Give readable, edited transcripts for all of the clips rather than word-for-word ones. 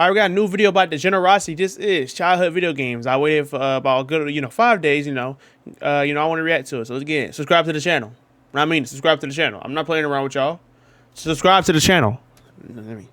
I got a new video about the generosity. This is childhood video games. I waited for about a good, 5 days. I want to react to it. So again, subscribe to the channel. I mean, subscribe to the channel. I'm not playing around with y'all. Subscribe to the channel. Let me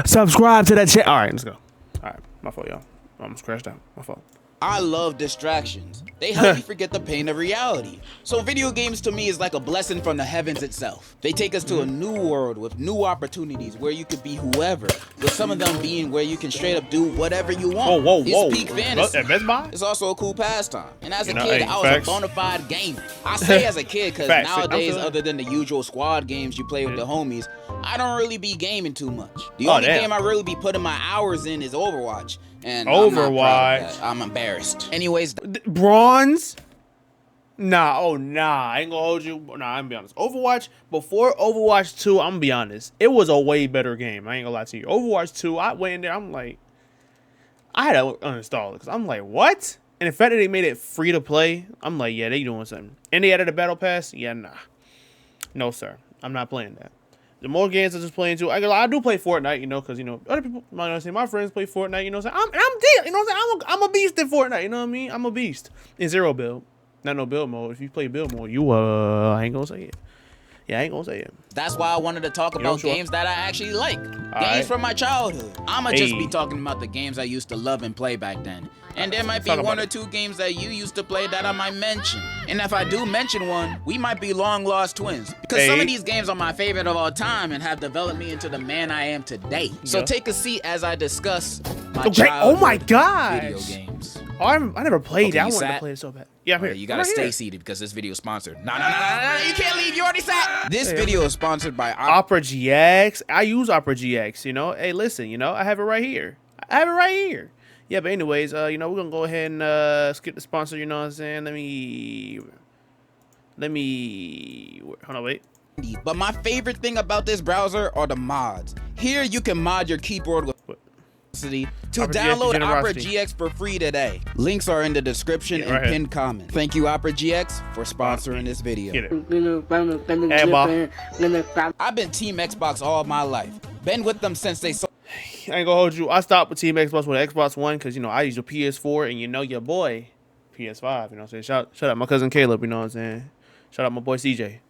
subscribe to that channel. All right, let's go. All right, my fault, y'all. I almost crashed out. My fault. I love distractions. They help me forget the pain of reality. So video games to me is like a blessing from the heavens itself. They take us to a new world with new opportunities where you could be whoever, with some of them being where you can straight up do whatever you want. Whoa. It's peak fantasy. At Best Buy? It's also a cool pastime. And as a kid, hey, I was facts. a bona fide gamer. I say as a kid because Facts. nowadays, other than the usual squad games you play with the homies, I don't really be gaming too much. The only game I really be putting my hours in is Overwatch. And Overwatch. I'm embarrassed. Anyways, Bronze? Nah, I ain't gonna hold you. Nah, I'm gonna be honest. Overwatch, before Overwatch 2, I'm gonna be honest, it was a way better game. I ain't gonna lie to you. Overwatch 2, I went in there, I'm like, I had to uninstall it, because I'm like, what? And the fact that they made it free to play, I'm like, yeah, they doing something. And they added a battle pass? Yeah, nah. No, sir. I'm not playing that. The more games I just playing too, I do play Fortnite, because other people, my friends play Fortnite, I'm dead, I'm a beast in Fortnite, you know what I mean? I'm a beast in zero build, not no build mode. If you play build mode, I ain't gonna say it. Yeah, I ain't gonna say it. That's why I wanted to talk about games that I actually like. Games from my childhood. I'ma just be talking about the games I used to love and play back then. And there might be one or two games that you used to play that I might mention. And if I do mention one, we might be long lost twins. Because some of these games are my favorite of all time and have developed me into the man I am today. So take a seat as I discuss my childhood video games. Oh, I never played that. I wanted to play it so bad. Yeah, I'm here. You gotta stay seated because this video is sponsored. No, you can't leave. You already sat. This video is sponsored by Opera GX. I use Opera GX, Hey, listen, I have it right here. Yeah, but anyways, we're gonna go ahead and skip the sponsor, you know what I'm saying? Let me hold on, wait. But my favorite thing about this browser are the mods. Here you can mod your keyboard with to download Opera GX for free today. Links are in the description and pinned comment. Thank you, Opera GX, for sponsoring this video. I've been Team Xbox all my life. Been with them since they saw. I ain't gonna hold you. I stopped with Team Xbox with Xbox One because I use a PS4 and your boy PS5. You know what I'm saying? Shout out my cousin Caleb. You know what I'm saying? Shout out my boy CJ.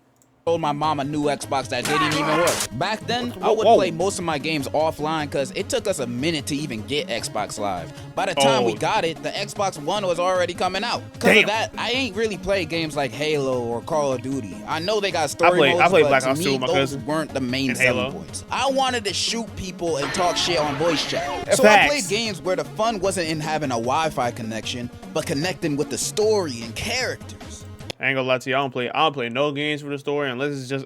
Told my mom a new Xbox that didn't even work. Back then, I would play most of my games offline because it took us a minute to even get Xbox Live. By the time we got it, the Xbox One was already coming out. Because of that, I ain't really played games like Halo or Call of Duty. I know they got story modes, but to me, those weren't the main selling points. I wanted to shoot people and talk shit on voice chat. So I played games where the fun wasn't in having a Wi-Fi connection, but connecting with the story and characters. I ain't gonna lie to you. I don't play no games for the story unless it's just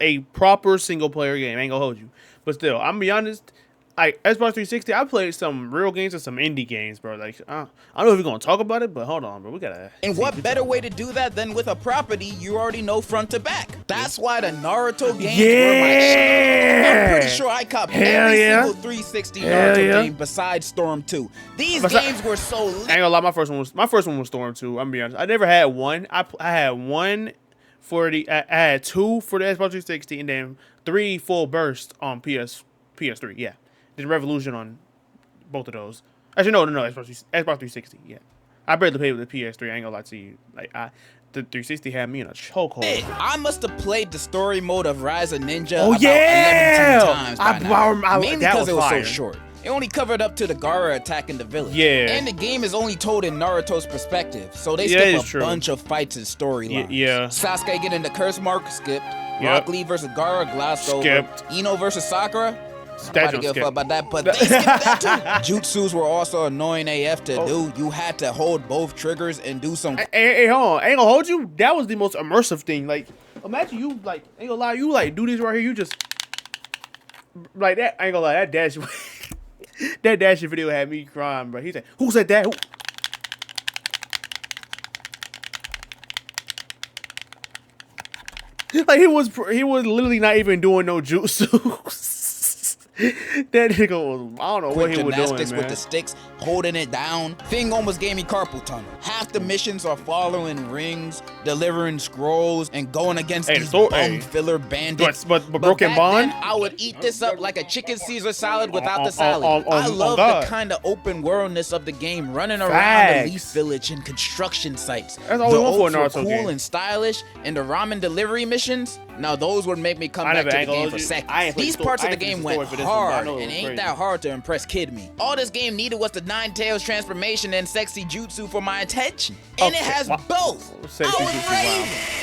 a proper single player game. I ain't gonna hold you. But still, I'm gonna be honest. Like Xbox 360, I played some real games and some indie games, bro. Like I don't know if we're gonna talk about it, but hold on, bro. We gotta. And what better way to do that than with a property you already know front to back? That's why the Naruto games were my shit. I'm pretty sure I copped every single 360 Naruto game besides Storm 2. These games were so lit. I ain't gonna lie, my first one was Storm 2. I'm gonna be honest. I never had one. I had one for I had two for the Xbox 360 and then 3 full bursts on PS3. Yeah. Did Revolution on both of those. Actually, no, Xbox 360, yeah. I barely played with the PS3, I ain't gonna lie to you. Like, the 360 had me in a chokehold. I must have played the story mode of Rise of Ninja about 11 times by now. Mainly because it was fire. So short. It only covered up to the Gaara attacking the village. Yeah. And the game is only told in Naruto's perspective, so they skip a bunch of fights and storylines. Yeah. Sasuke getting the curse mark, skipped. Rock Lee versus Gaara, glossed over. Ino versus Sakura, nobody give a fuck about that, but they skipped that too. Jutsus were also annoying AF to do. You had to hold both triggers and do some. Hey, hold on. I ain't gonna hold you. That was the most immersive thing. Like, imagine you, like, ain't gonna lie, you, like, do this right here. You just, like, that, I ain't gonna lie, that dash, that dashing video had me crying, bro. He said, who said that? Who? Like, he was literally not even doing no jutsu. That nigga was, I don't know what he was doing, gymnastics man. with the sticks, holding it down. Thing almost gave me carpal tunnel. Half the missions are following rings, delivering scrolls, and going against these bum filler bandits. But Broken back Bond? then, I would eat this up like a chicken Caesar salad without the salad. I love the kind of open worldness of the game, running around the Leaf Village and construction sites. That's all we want for a Naruto cool game. And stylish, and the ramen delivery missions. Now those would make me come back to the game for seconds. These parts of the game went hard, and ain't that hard to impress kid me. All this game needed was the Nine Tails transformation and sexy jutsu for my attention. And it has both.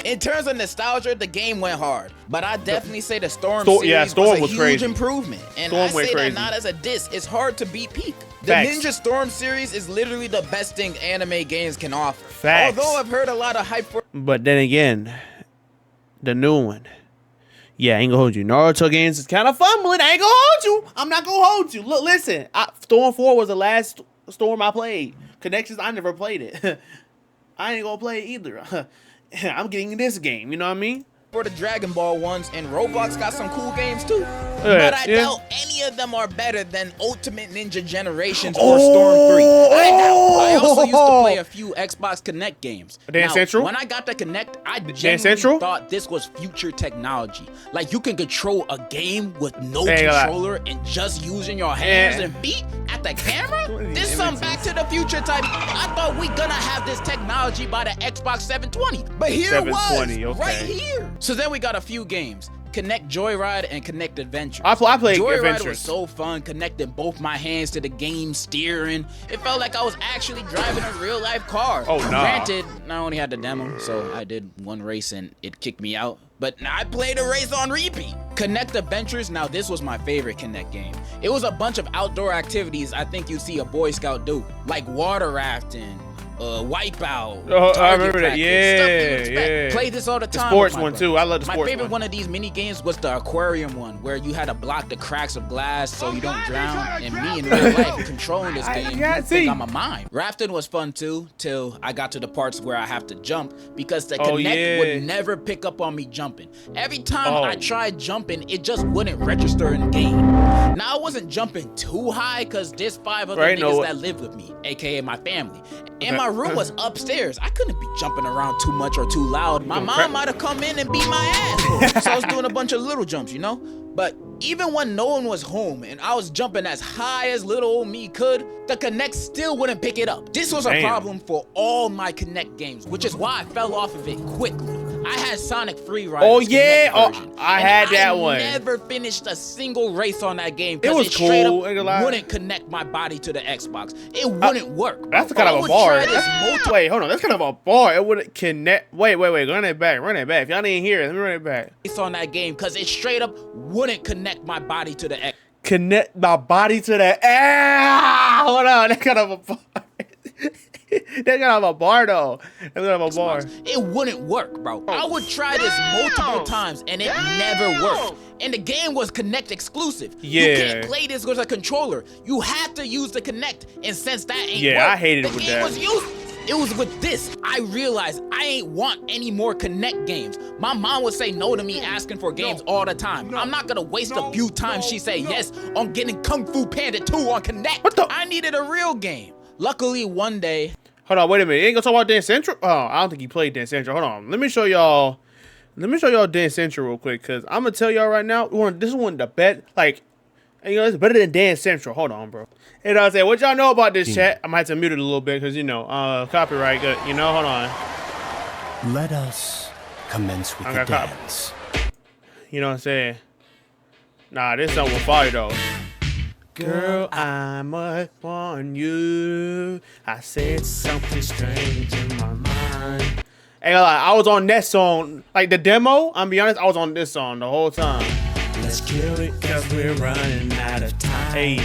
In terms of nostalgia, the game went hard. But I definitely say the Storm series was a huge improvement. And I say that not as a diss, it's hard to beat peak. The Ninja Storm series is literally the best thing anime games can offer. Although I've heard a lot of hype for. But then again, the new one. Yeah, I ain't gonna hold you. Naruto games is kind of fumbling. I ain't gonna hold you. I'm not gonna hold you. Look, listen. Storm 4 was the last Storm I played. Connections, I never played it. I ain't gonna play it either. I'm getting this game. You know what I mean? For the Dragon Ball ones, and Roblox got some cool games too. But I doubt any of them are better than Ultimate Ninja Generations or Storm 3. I doubt. I also used to play a few Xbox Connect games. Dance Central? When I got the Connect, I genuinely thought this was future technology. Like you can control a game with no controller and just using your hands and feet at the camera? This some Back to the Future type. I thought we gonna have this technology by the Xbox 720. But here it was, right here. So then we got a few games. Connect Joyride and Connect Adventure. I played Joyride Adventures. was so fun, connecting both my hands to the game steering. It felt like I was actually driving a real life car. Oh, nah. Granted, I only had the demo, so I did one race and it kicked me out. But I played a race on repeat. Connect Adventures, now this was my favorite Connect game. It was a bunch of outdoor activities I think you see a Boy Scout do, like water rafting, Wipeout, I remember that. Yeah. Play this all the time. The sports one too. I love the sports one. My favorite one of these mini games was the aquarium one, where you had to block the cracks of glass so you don't drown. And me in real life controlling this game, you think I'm a mime. Rafting was fun too, till I got to the parts where I have to jump, because the Connect would never pick up on me jumping. Every time I tried jumping, it just wouldn't register in game. Now I wasn't jumping too high, because there's 5 other niggas that live with me, aka my family. And my room was upstairs. I couldn't be jumping around too much or too loud. My mom might have come in and beat my ass. So I was doing a bunch of little jumps, you know? But even when no one was home and I was jumping as high as little old me could, the Connect still wouldn't pick it up. This was a problem for all my Connect games, which is why I fell off of it quickly. I had Sonic Freeriders. Oh yeah, I had that one. I never finished a single race on that game. It was it straight cool. up wouldn't connect my body to the Xbox. It wouldn't work. That's kind of a bar. Wait, hold on. That's kind of a bar. It wouldn't connect. Wait. Run it back. If y'all didn't hear it, let me run it back. It's on that game because it straight up wouldn't connect my body to the Xbox. Connect my body to the. Hold on. That's kind of a bar. That's kind of a bar though. That's kind of a bar. It wouldn't work, bro. I would try this multiple times and it never worked. And the game was Connect exclusive. Yeah. You can't play this with a controller. You have to use the Connect, and since that ain't work, I hated it with that. The game was useless. It was with this, I realized I ain't want any more Connect games. My mom would say no to me asking for games all the time. I'm not gonna waste a few times she say yes on getting Kung Fu Panda 2 on Connect. I needed a real game. Luckily, one day. Hold on, wait a minute. You ain't gonna talk about Dance Central? Oh, I don't think you played Dance Central. Hold on. Let me show y'all Dance Central real quick, because I'm gonna tell y'all right now, this is one of the best, like, you know, it's better than Dance Central. Hold on, bro. And I say, what y'all know about this chat? I might have to mute it a little bit, because, you know, copyright, good. You know, hold on. Let us commence with the dance. You know what I'm saying? Nah, this song will fire, though. Girl, I must warn you. I said something strange in my mind. Hey, I was on that song, like the demo. I'm be honest, I was on this song the whole time. Let's kill it, cause we're running out of time. Hey.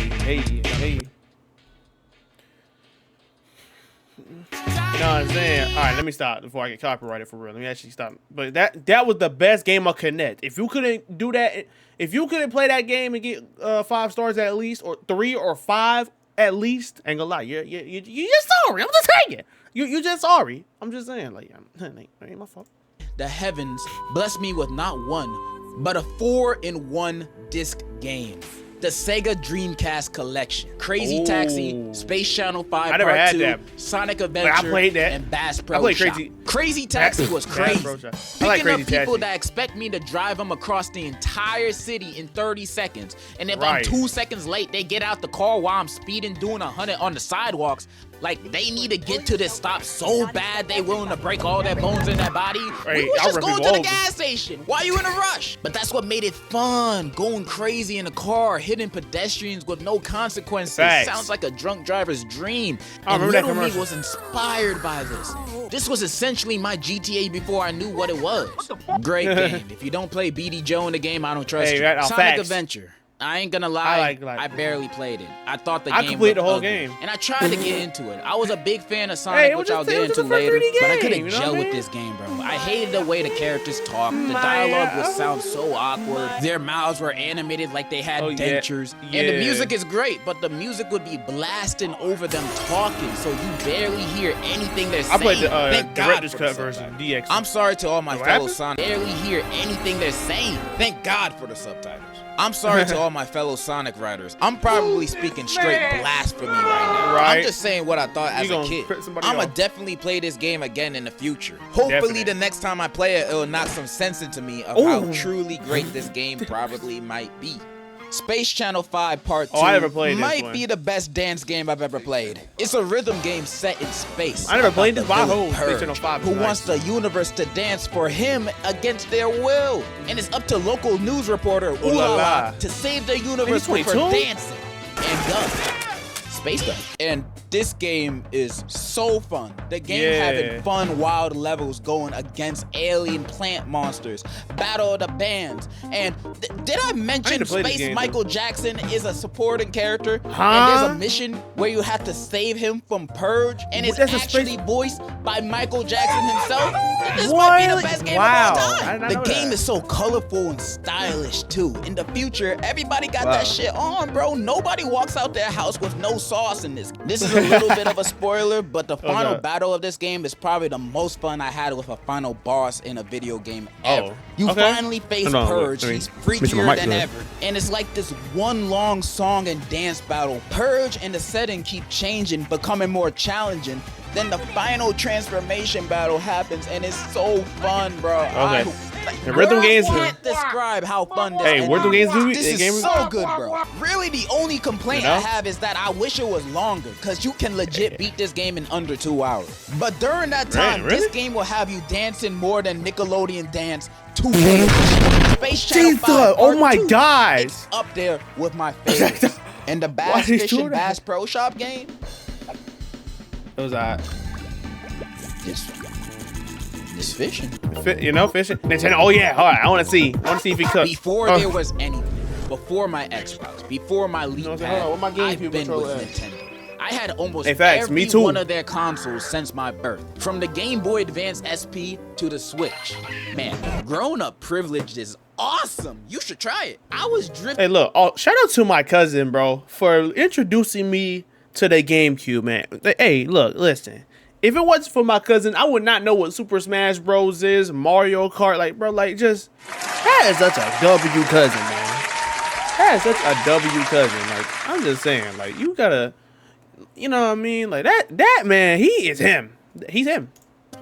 You know what I'm saying? All right, let me stop before I get copyrighted for real. Let me actually stop. But that was the best game of Connect. If you couldn't do that, if you couldn't play that game and get 5 stars at least, or 3 or 5 at least, ain't gonna lie, you're just sorry. I'm just saying. You're just sorry. I'm just saying, like, ain't my fault. The heavens blessed me with not one, but a 4-in-1 disc game. The Sega Dreamcast Collection. Crazy Taxi, Space Channel 5 I never Part had 2, that. Sonic Adventure, I played that. and Bass I Pro played Shop. Crazy Taxi was crazy. I like Picking Crazy up people Taxi. that expect me to drive them across the entire city in 30 seconds. And if Right. I'm 2 seconds late, they get out the car while I'm speeding doing 100 on the sidewalks. Like, they need to get to this stop so bad they willing to break all their bones in their body. Right, We was I'll just run going to people the over. gas station. Why are you in a rush? But that's what made it fun. Going crazy in the car, hitting pedestrians with no consequences. Facts. Sounds like a drunk driver's dream. I And remember that Little Me commercial. was inspired by this. This was essentially my GTA before I knew what it was. Great game. If you don't play BD Joe in the game, I don't trust Hey, you. right, Sonic facts. Adventure. I ain't gonna lie, like- I barely played it. I thought the I game completed looked the whole ugly, game. and I tried to get into it. I was a big fan of Sonic, Hey, it was which just- I'll it get was into just a later, 3D but I game, couldn't you know gel what I with mean? this game, bro. I hated the way the characters talked. The dialogue would sound so awkward. Their mouths were animated like they had Oh, yeah. dentures. And Yeah. the music is great, but the music would be blasting over them talking, so you barely hear anything they're saying. I played the Thank God director's for cut the version, subtitles. DX. I'm sorry to all my What fellow happened? Sonic. Barely hear anything they're saying. Thank God for the subtitles. I'm sorry to all my fellow Sonic writers. I'm probably speaking straight blasphemy right now. Right. I'm just saying what I thought as a gonna kid. piss somebody I'ma off. definitely play this game again in the future. Hopefully Definite. the next time I play it, it'll knock some sense into me of how truly great this game probably might be. Space Channel 5 Part 2 Oh, I never played this might one. be the best dance game I've ever played. It's a rhythm game set in space. I never played about this, the but I villain hope Space Purge, Channel 5 is who nice. wants the universe to dance for him against their will. And it's up to local news reporter Ooh la la. Ulala to save the universe for 22? dancing and guns. Space gun. And this game is so fun. The game Yeah. having fun, wild levels going against alien plant monsters, battle of the bands, and did I mention to play this Space game, Michael Jackson is a supporting character? Huh? And there's a mission where you have to save him from Purge, and it's That's a actually voiced by Michael Jackson himself. This What? might be the best game Wow. of all I time. did not The know game that. is so colorful and stylish too. In the future, everybody got that shit on, bro. Nobody walks out their house with no sauce in this. This is a little bit of a spoiler, but the final Okay. battle of this game is probably the most fun I had with a final boss in a video game ever. Oh, You okay. finally face Hold on, Purge. let me- He's let me see my freakier mic than good. ever. And it's like this one long song and dance battle. Purge and the setting keep changing, becoming more challenging. Then the final transformation battle happens, and it's so fun, bro. Okay. The rhythm Words games- can't describe how fun this Hey, is. rhythm games do This the is game- so good, bro. Really, the only complaint You know? I have is that I wish it was longer, because you can legit beat this game in under 2 hours. But during that time, Really? this game will have you dancing more than Nickelodeon Dance 2K. Space Channel 5 Jesus, oh Part my 2. God. It's up there with my favorites. And the Why Bass did you Fish do and that? Bass Pro Shop game, It was this fishing. you know, fishing. Nintendo. Oh yeah, all right. I want to see. I want to see if he cooked. Before Oh. there was anything, before my Xbox, before my Leap No, hold Pad, on, where my GameCube I've been controller with at? Nintendo. I had almost Hey, facts, every me too. one of their consoles since my birth. From the Game Boy Advance SP to the Switch. Man, grown-up privilege is awesome. You should try it. I was drifting. Hey, look. Oh, shout out to my cousin, bro, for introducing me to the GameCube, man. Hey, look, listen. If it wasn't for my cousin, I would not know what Super Smash Bros. Is, Mario Kart, like, bro, like, just, that is such a W cousin, man. That is such a W cousin. Like, I'm just saying, like, you gotta, you know what I mean? Like, that man, he is him. He's him.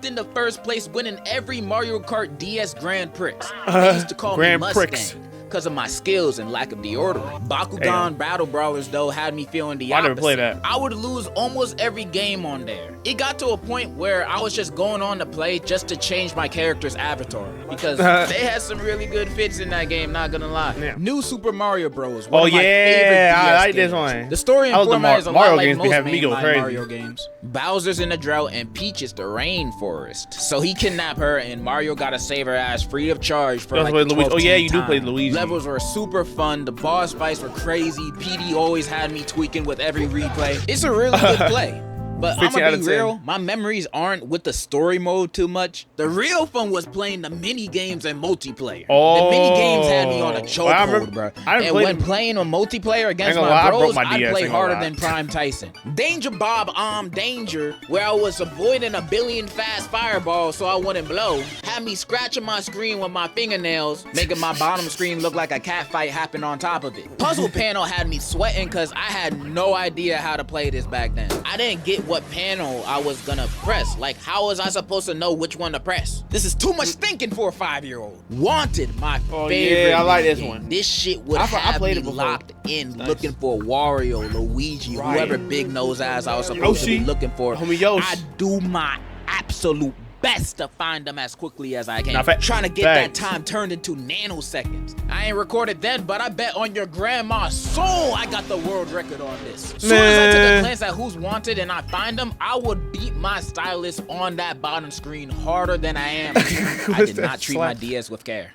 In the first place, winning every Mario Kart DS Grand Prix. They used to call Grand me Prix. Mustang because of my skills and lack of deodorant. Bakugan Damn. Battle Brawlers, though, had me feeling the I opposite. never played that. I would lose almost every game on there. It got to a point where I was just going on to play just to change my character's avatar because they had some really good fits in that game, not gonna lie. Yeah. New Super Mario Bros. One Oh, of my yeah, favorite I DS like this games. one. The story I and love the format is a Mario lot like games be most having me go mainline crazy. Mario games. Bowser's in the drought and Peach is the rainforest. So he kidnapped her and Mario gotta save her ass free of charge for That's like what the Luigi- 12th oh, yeah, you do time. play Luigi. Levels were super fun. The boss fights were crazy. PD always had me tweaking with every replay. It's a really good play. But I'm gonna be real, my memories aren't with the story mode too much. The real fun was playing the mini games and multiplayer. The mini games had me on a chokehold, bro. And when playing a multiplayer against my bros, I'd play harder than Prime Tyson. Danger Bob Danger, where I was avoiding a billion fast fireballs so I wouldn't blow, had me scratching my screen with my fingernails, making my bottom screen look like a cat fight happened on top of it. Puzzle Panel had me sweating because I had no idea how to play this back then. I didn't get what panel I was gonna press. Like, how was I supposed to know which one to press? This is too much thinking for a 5-year-old. Wanted, my favorite. Yeah, I like this game. one. This shit would have me locked in, looking for Wario, Luigi, whoever big nose ass I was supposed to be looking for. I do my absolute best to find them as quickly as I can. Trying to get that time turned into nanoseconds. I ain't recorded then, but I bet on your grandma's soul I got the world record on this. Soon as I took a glance at who's wanted and I find them, I would beat my stylus on that bottom screen harder than I am. I did not treat my DS with care.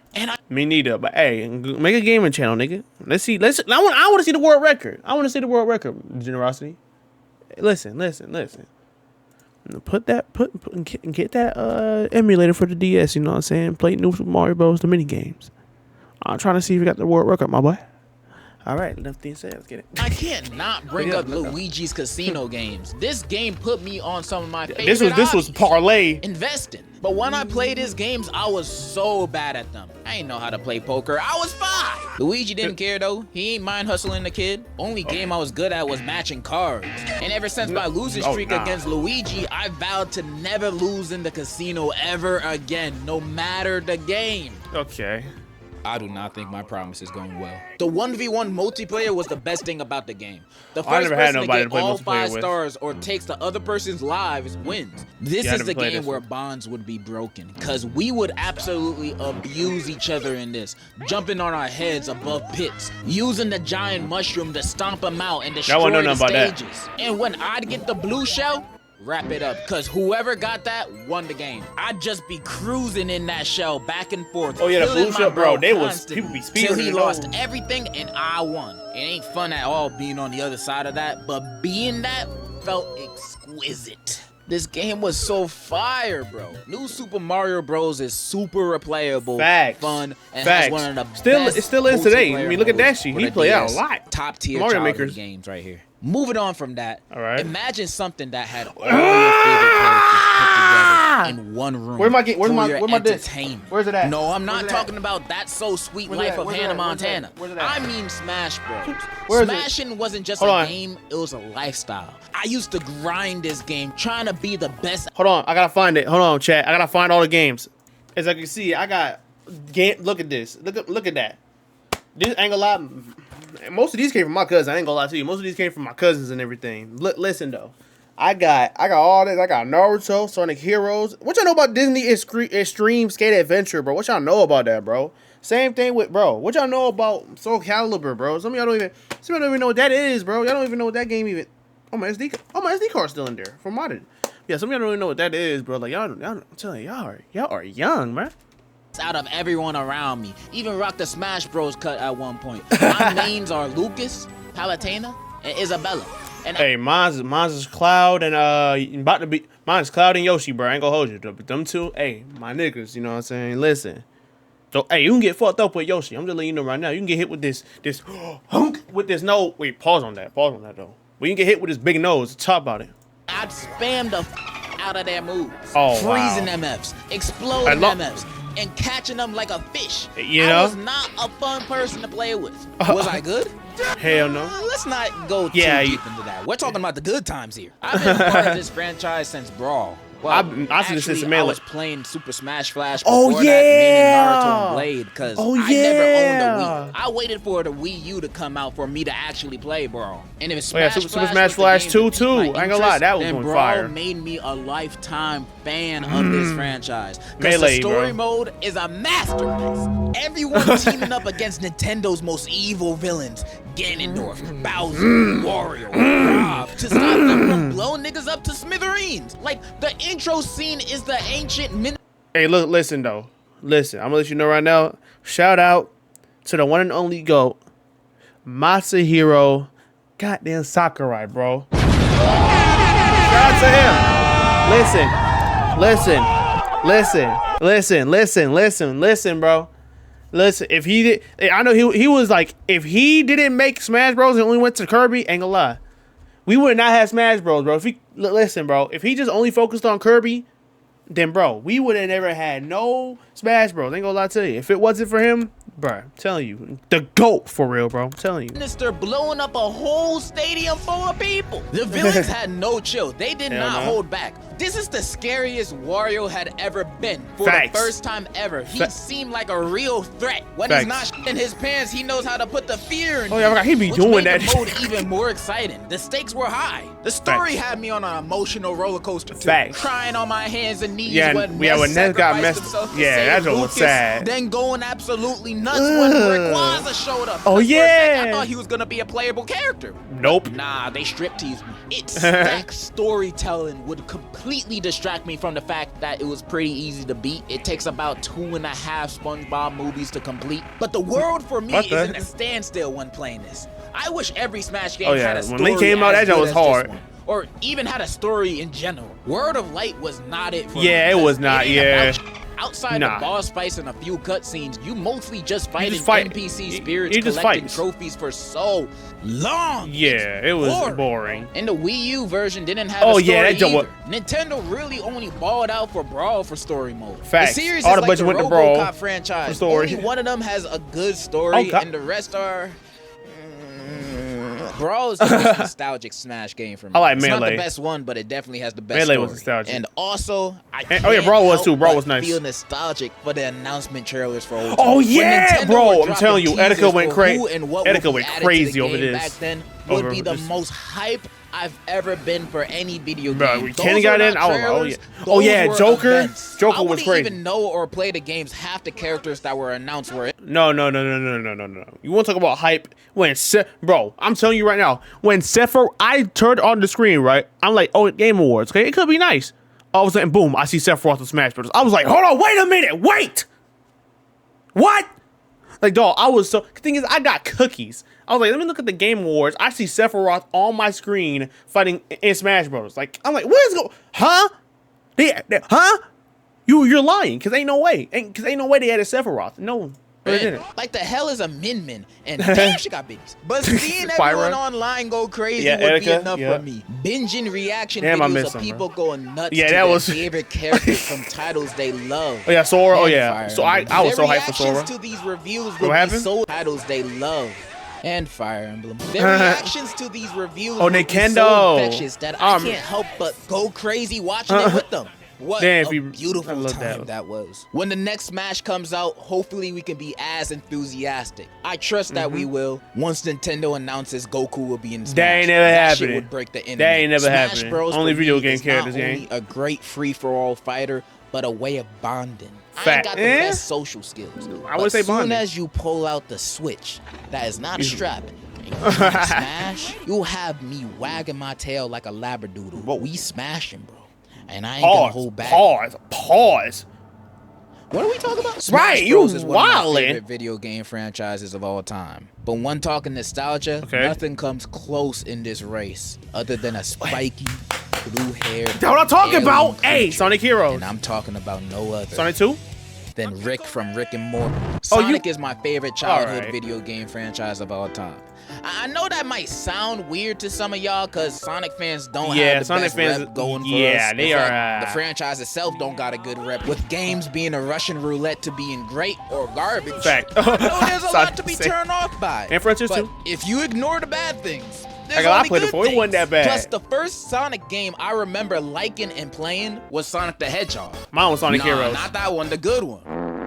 Me neither, but hey, make a gaming channel, nigga. Let's see. I want to see the world record. I want to see the world record. Generosity. Listen. Get that emulator for the DS, you know what I'm saying? Play New Super Mario Bros. The mini games. I'm trying to see if we got the world record, my boy. All right, enough things said. Let's get it. I can't not bring up Luigi's Casino games. This game put me on some of my favorite This was parlay. Investing. But when I played his games, I was so bad at them. I didn't know how to play poker. I was 5. Luigi didn't care though. He ain't mind hustling the kid. Only game I was good at was matching cards. And ever since my losing streak against Luigi, I vowed to never lose in the casino ever again, no matter the game. Okay. I do not think my promise is going well. The 1v1 multiplayer was the best thing about the game. The first person to get all 5 stars or takes the other person's lives wins. This is the game where bonds would be broken, because we would absolutely abuse each other in this, jumping on our heads above pits, using the giant mushroom to stomp them out and destroy the stages. And when I'd get the blue shell, wrap it up, because whoever got that won the game. I'd just be cruising in that shell back and forth. Oh yeah, the blue shell, bro. They was people be speeding. Till he lost everything and I won. It ain't fun at all being on the other side of that, but being that felt exquisite. This game was so fire, bro. New Super Mario Bros. Is super replayable, fun, and has one of the best. It still is today. I mean, look at that shit. He played out a lot. Top tier Mario Makers games right here. Moving on from that, imagine something that had all your favorite characters put together in one room. Where's my disc? Where's it at? No, I'm not talking about That So Sweet Life of Hannah Montana. I mean Smash Bros. Smashing wasn't just a game, it was a lifestyle. I used to grind this game, trying to be the best. Hold on, I gotta find it. Hold on, chat. I gotta find all the games. As I can see, I got game. Look at this. Look at that. This ain't gonna lie. Most of these came from my cousin. I ain't gonna lie to you. Most of these came from my cousins and everything. Listen though, I got all this. I got Naruto, Sonic Heroes. What y'all know about Disney Extreme Skate Adventure, bro? What y'all know about that, bro? Same thing with What y'all know about Soul Calibur, bro? Some of y'all don't even know what that is, bro. Y'all don't even know what that game even. Oh my SD card's still in there for modded. Yeah, some of y'all don't even know what that is, bro. Like y'all I'm telling you, y'all are young, man. Out of everyone around me, even rocked the Smash Bros cut at one point. My mains are Lucas, Palutena, and Isabella. And hey, mine's is Cloud and mine's Cloud and Yoshi, bro. I ain't gonna hold you. Them two, hey, my niggas, you know what I'm saying? Listen. So hey, you can get fucked up with Yoshi. I'm just letting you know right now. You can get hit with this hunk with this nose. Wait, pause on that though. We can get hit with this big nose. Talk about it. I'd spam the out of their moves. Freezing MFs, exploding MFs, and catching them like a fish. You know? I was not a fun person to play with. Was I good? Hell no. Let's not go too deep into that. We're talking about the good times here. I've been a part of this franchise since Brawl. Well, I was playing Super Smash Flash before that, meaning Naruto and Blade, because I never owned a Wii. I waited for the Wii U to come out for me to actually play Brawl. And if Super Smash Flash 2 too. I ain't gonna lie, that was on fire. Brawl made me a lifetime fan of this franchise. Because the story mode is a masterpiece. Everyone teaming up against Nintendo's most evil villains. Ganondorf, Bowser, Wario, Rob, to stop them from blowing niggas up to smithereens. Like, the intro scene is the ancient Hey, look, listen though. Listen, I'm gonna let you know right now. Shout out to the one and only GOAT, Masahiro goddamn Sakurai, bro. Shout Shout out to him. Listen, bro. Listen, if he did, I know he was like, if he didn't make Smash Bros and only went to Kirby, ain't gonna lie, we would not have Smash Bros, bro. If he listen, bro, if he just only focused on Kirby, then bro, we would have never had no Smash Bros. Ain't gonna lie to you. If it wasn't for him, bro, I'm telling you, the GOAT for real, bro. I'm telling you. Minister blowing up a whole stadium full of people. The villains had no chill. They did not hold back. This is the scariest Wario had ever been. For the first time ever, he seemed like a real threat. When he's not in his pants, he knows how to put the fear in. Oh yeah, he be doing that. The mode even more exciting. The stakes were high. The story had me on an emotional roller coaster too. Crying on my hands and knees when Ness got messed up. Yeah, that was sad. Then going absolutely nuts when Rayquaza showed up. Oh yeah. I thought he was gonna be a playable character. Nope. Nah, they strip teased me. It's that storytelling would completely distract me from the fact that it was pretty easy to beat. It takes about 2.5 SpongeBob movies to complete. But the world for me is in a standstill when playing this. I wish every Smash game had a story. When Link came out, that was hard. Or even had a story in general. World of Light was not it for me. Yeah, it was not. Yeah. Outside the boss fights and a few cutscenes, you mostly just fighting NPC spirits, collecting trophies for so long. Yeah, it was boring. And the Wii U version didn't have a story either. Nintendo really only balled out for Brawl for story mode. Facts. The series All is the like budget the went to Brawl RoboCop franchise. Story. Only one of them has a good story, and the rest are... Brawl is the most nostalgic Smash game for me. I like Melee. Melee. It's not the best one, but it definitely has the best Melee story. was nostalgic. And also, I Brawl was too. Brawl was nice. Feel nostalgic for the announcement trailers for old Oh yeah, bro! I'm telling you, Etika went crazy. Etika went crazy over this. Back then would be the most hype I've ever been for any video game. Bro, Kenny got in. Oh yeah, Joker. Joker was crazy. I wouldn't even know or play the games. Half the characters that were announced were. No. You want to talk about hype? Bro, I'm telling you right now. When Sephiroth, I turned on the screen, right? I'm like, oh, Game Awards. Okay, it could be nice. All of a sudden, boom! I see Sephiroth with Smash Bros. I was like, hold on, wait a minute, wait. What? Like, dog, I was so. The thing is, I got cookies. I was like, let me look at the Game Awards. I see Sephiroth on my screen fighting in Smash Bros. Like, I'm like, what is going? Huh? Huh? You're lying? Cause ain't no way. Cause ain't no way they had a Sephiroth. No. Like the hell is a Min and damn she got biggies. But seeing everyone online go crazy would be enough for me. Binging reaction videos of people going nuts to their favorite characters from titles they love. Oh yeah, Sora. Oh yeah. So I was so hyped for Sora. Reactions to these reviews would be so titles they love. And Fire Emblem. Their reactions to these reviews would be so infectious that I can't help but go crazy watching it with them. What a beautiful time that was. When the next Smash comes out, hopefully we can be as enthusiastic. I trust that we will. Once Nintendo announces Goku will be in Smash, that ain't never happening. Shit would break the internet. That ain't never Smash happening. Bros Only video game is characters not game. only a great free-for-all fighter, but a way of bonding. I ain't got the best social skills. I would say bonding. As soon as you pull out the Switch, that is not a strap. Smash, you'll have me wagging my tail like a labradoodle. We smashing, bro. And I ain't gonna hold back. Pause. What are we talking about? Smash Bros is one of my favorite video game franchises of all time. But when talking nostalgia, nothing comes close in this race other than a spiky, blue-haired. That's what I'm talking about. Hey, Sonic Heroes. And I'm talking about no other. Sonic 2? Than Rick from Rick and Morty. Sonic is my favorite childhood video game franchise of all time. I know that might sound weird to some of y'all because Sonic fans don't have the Sonic best fans, rep going for us. Yeah, they are. The franchise itself don't got a good rep, with games being a Russian roulette to being great or garbage. Fact. I know there's a lot to be turned off by. And Frontiers but too. If you ignore the bad things, I played it before. It wasn't that bad. Plus, the first Sonic game I remember liking and playing was Sonic the Hedgehog. Mine was Sonic Heroes. Not that one, the good one.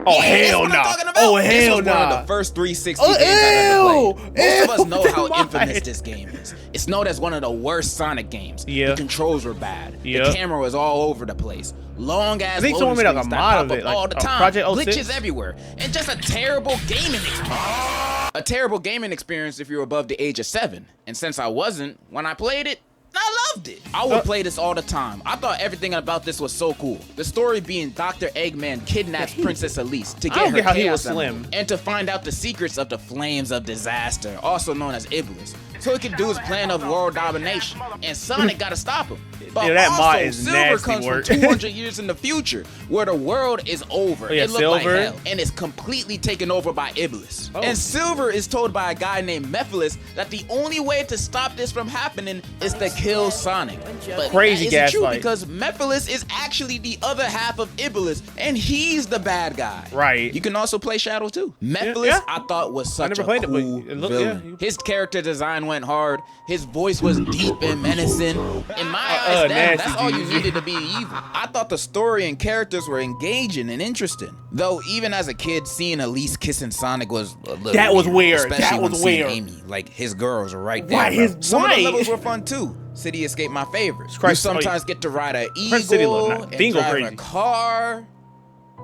Oh hell no! Oh hell no! One of the first 360 games I've ever played. Most of us know how infamous this game is. It's known as one of the worst Sonic games. Yeah. The controls were bad. The camera was all over the place. Long ass loading someone made screens that pop up all the time. Project 06? Glitches everywhere, and just a terrible gaming experience. A terrible gaming experience if you're above the age of 7. And since I wasn't, when I played it, I loved it. I would play this all the time. I thought everything about this was so cool. The story being Dr. Eggman kidnaps Princess Elise to get her Chaos Emerald and to find out the secrets of the Flames of Disaster, also known as Iblis, so he can do his plan of world domination. And Sonic gotta stop him. But yeah, that also, is Silver comes work. from 200 years in the future, where the world is over. Oh, yeah, it looked Silver? like hell, and is completely taken over by Iblis. Oh. And Silver is told by a guy named Mephiles that the only way to stop this from happening is to kill Sonic. But Crazy that isn't true gaslight. because Mephiles is actually the other half of Iblis, and he's the bad guy. Right. You can also play Shadow too. Mephiles, Yeah. I thought was such never a played it, but cool it looked- villain. yeah. His character design went hard. His voice was deep and menacing. In my eyes, damn, that's all you needed to be evil. I thought the story and characters were engaging and interesting. Though even as a kid, seeing Elise kissing Sonic was a little That was weird. Especially That when was seeing weird. Amy, like his girls are right there. Right, bro. his Some of the right. levels were fun too. City Escape, my favorites. You Christ, sometimes get to ride an City eagle look- and Bingo drive a crazy. car.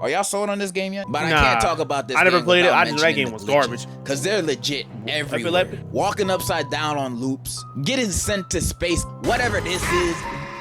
Are y'all sold on this game yet? But I Nah, can't talk about this. I never game played it. without I just- that mentioning game the was glitches, garbage. Cause they're legit everywhere. Epileptic? Walking upside down on loops, getting sent to space, whatever this is.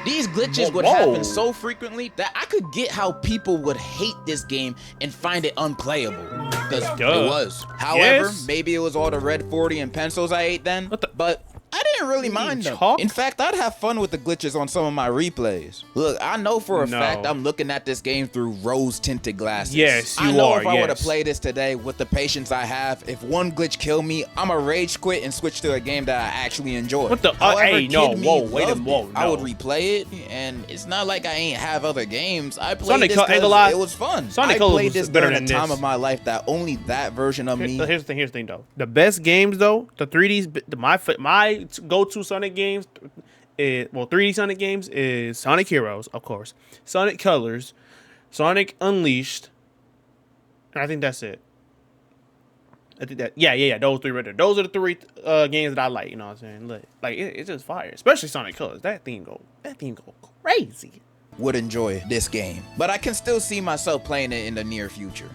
These glitches would Whoa. happen so frequently that I could get how people would hate this game and find it unplayable. Because it Duh. was. However, Yes. maybe it was all the red 40 and pencils I ate then. What the- But I didn't really mind them. chalk? In fact, I'd have fun with the glitches on some of my replays. Look, I know for a No. fact I'm looking at this game through rose-tinted glasses. Yes, I you know are, if I were to yes. play this today with the patience I have, if one glitch killed me, I'ma rage quit and switch to a game that I actually enjoy. What the- However, hey, no, Kid Me whoa, wait a- loved it. whoa, I would no. replay it, and it's not like I ain't have other games. I played Sonic this Colors- ain't gonna 'cause lie, it was fun. Sonic I Colors played was this better during a than time this. of my life that only that version of me. Here's the thing though. The best games though, the 3Ds, my go-to Sonic games, 3D Sonic games is Sonic Heroes, of course, Sonic Colors, Sonic Unleashed, and I think that's it. I think that yeah, those three right there. Those are the three games that I like. You know what I'm saying? Like it's just fire, especially Sonic Colors. That thing go crazy. Would enjoy this game, but I can still see myself playing it in the near future.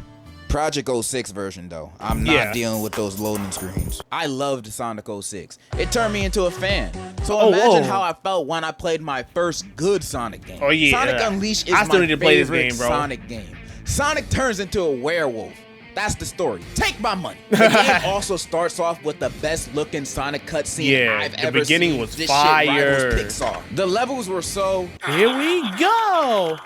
Project 06 version though, I'm not dealing with those loading screens. I loved Sonic 06. It turned me into a fan. So imagine how I felt when I played my first good Sonic game. Oh, yeah. Sonic Unleashed is I still my need to play this favorite game, bro. Sonic game. Sonic turns into a werewolf. That's the story. Take my money. The game also starts off with the best looking Sonic cutscene I've the ever beginning seen. was This fire. shit rivals Pixar. The levels were so Here we go.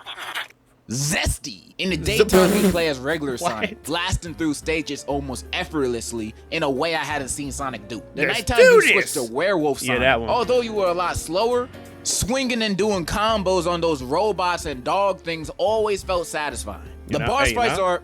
zesty. In the daytime, we play as regular What? Sonic, blasting through stages almost effortlessly in a way I hadn't seen Sonic do. The Let's nighttime, do you this. switch to werewolf Yeah, Sonic. that one. Although you were a lot slower, swinging and doing combos on those robots and dog things always felt satisfying. The boss fights are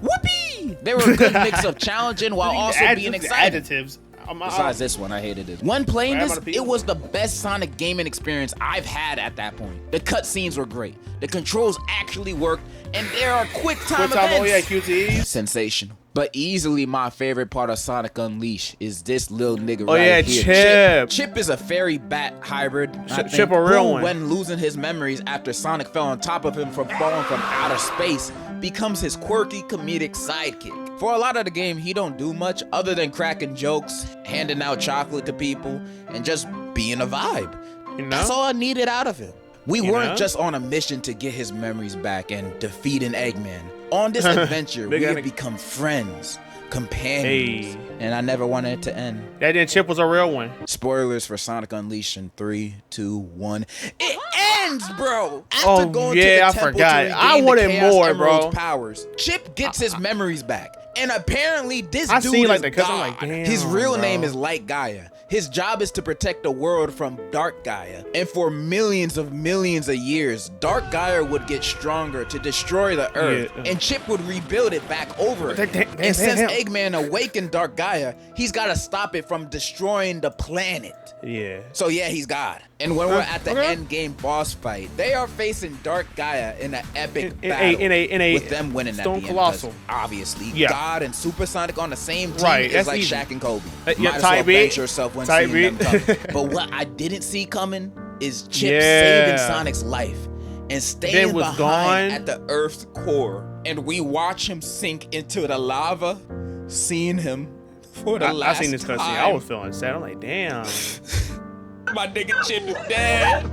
whoopee. They were a good mix of challenging while also being exciting. Adjectives. Besides this one, I hated it. When playing Grab this, on a piece. it was the best Sonic gaming experience I've had at that point. The cutscenes were great. The controls actually worked, and there are quick time events. Oh yeah, QTEs. Sensational. But easily my favorite part of Sonic Unleashed is this little nigga Oh, right yeah, here. Chip. Chip is a fairy bat hybrid. I think, Chip a real who, one. when losing his memories after Sonic fell on top of him from falling from outer space, becomes his quirky comedic sidekick. For a lot of the game, he don't do much other than cracking jokes, handing out chocolate to people, and just being a vibe. You know? That's all I needed out of him. We weren't know? just on a mission to get his memories back and defeat an Eggman. On this adventure, we have become friends, companions, and I never wanted it to end. That then Chip was a real one. Spoilers for Sonic Unleashed in 3, 2, 1. It ends, bro! After Oh, going yeah, to the I temple forgot. to regain I the wanted Chaos more, Emerald's bro. powers, Chip gets his memories back. And apparently this I dude seen, like, is the cuts, I'm God. like, damn, His real bro. name is Light Gaia. His job is to protect the world from Dark Gaia. And for millions of years, Dark Gaia would get stronger to destroy the Earth. Yeah. And Chip would rebuild it back over Damn, again. damn, And since damn. Eggman awakened Dark Gaia, he's got to stop it from destroying the planet. Yeah. So yeah, he's God. And when we're at the Okay. end game boss fight, they are facing Dark Gaia in an epic In battle. a with them winning at the Stone end. 'cause Colossal. Obviously, Yeah. God and Supersonic on the same team Right, is that's like easy. Shaq and Kobe. Yeah, Might as tight well beat. bench yourself when Tight seeing them beat. coming. But what I didn't see coming is Chip Yeah. saving Sonic's life and staying Then was behind gone. at the Earth's core. And we watch him sink into the lava, seeing him for the I last seen this cutscene. time. I was feeling sad. I'm like, damn. My nigga Chip is dead.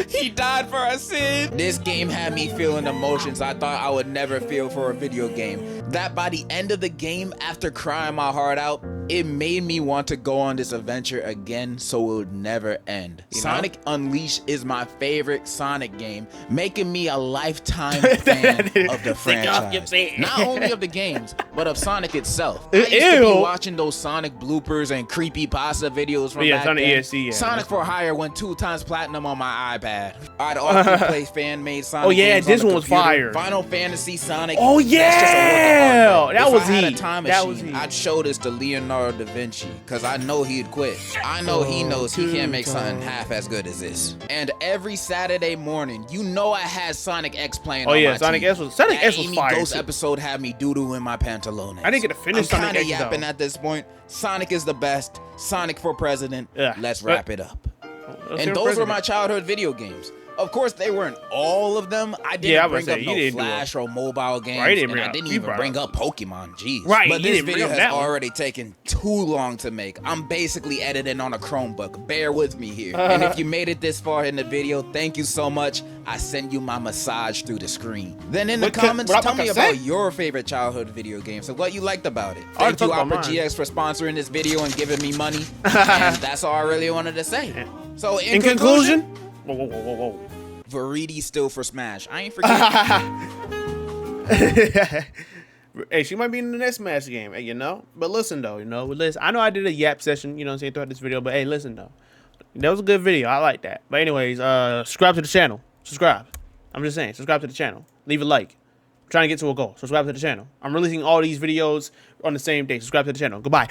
He died for a sin. This game had me feeling emotions I thought I would never feel for a video game. That by the end of the game, after crying my heart out, it made me want to go on this adventure again so it would never end. Sonic Unleashed is my favorite Sonic game, making me a lifetime fan of the franchise. Not only of the games, but of Sonic itself. I used to be watching those Sonic bloopers and creepypasta videos from back Sonic then. ESC, Sonic for Hire went 2 times platinum on my iPad. I'd often play fan-made Sonic games this on the one was computer. fire. Final Fantasy Sonic. Oh yeah, that was if I had heat. a time That machine, was heat. I'd show this to Leonardo da Vinci, cause I know he'd quit. I know he knows he can't make something half as good as this. And every Saturday morning, you know I had Sonic X playing on my Sonic TV. X was Sonic That X was Amy fire. Ghost too. episode had me doo-doo in my pantalones. I didn't get to finish I'm Sonic kinda X yapping though. at this point. Sonic is the best. Sonic for president. Yeah, Let's but- wrap it up. And those were my childhood video games. Of course, they weren't all of them. I didn't bring up no Flash or mobile games, and I didn't even bring up Pokemon. Jeez. Right, but this video has that already taken too long to make. I'm basically editing on a Chromebook. Bear with me here. And if you made it this far in the video, thank you so much. I send you my massage through the screen. Then in the comments, tell me about your favorite childhood video games and what you liked about it. Thank you, Opera GX, for sponsoring this video and giving me money. And that's all I really wanted to say. So in conclusion, whoa. Veridi still for Smash. I ain't forgetting. Hey, she might be in the next Smash game, you know? But listen, though, listen. I know I did a yap session, you know what I'm saying, throughout this video, but hey, listen, though. That was a good video. I like that. But anyways, subscribe to the channel. Subscribe. I'm just saying, subscribe to the channel. Leave a like. I'm trying to get to a goal. Subscribe to the channel. I'm releasing all these videos on the same day. Subscribe to the channel. Goodbye.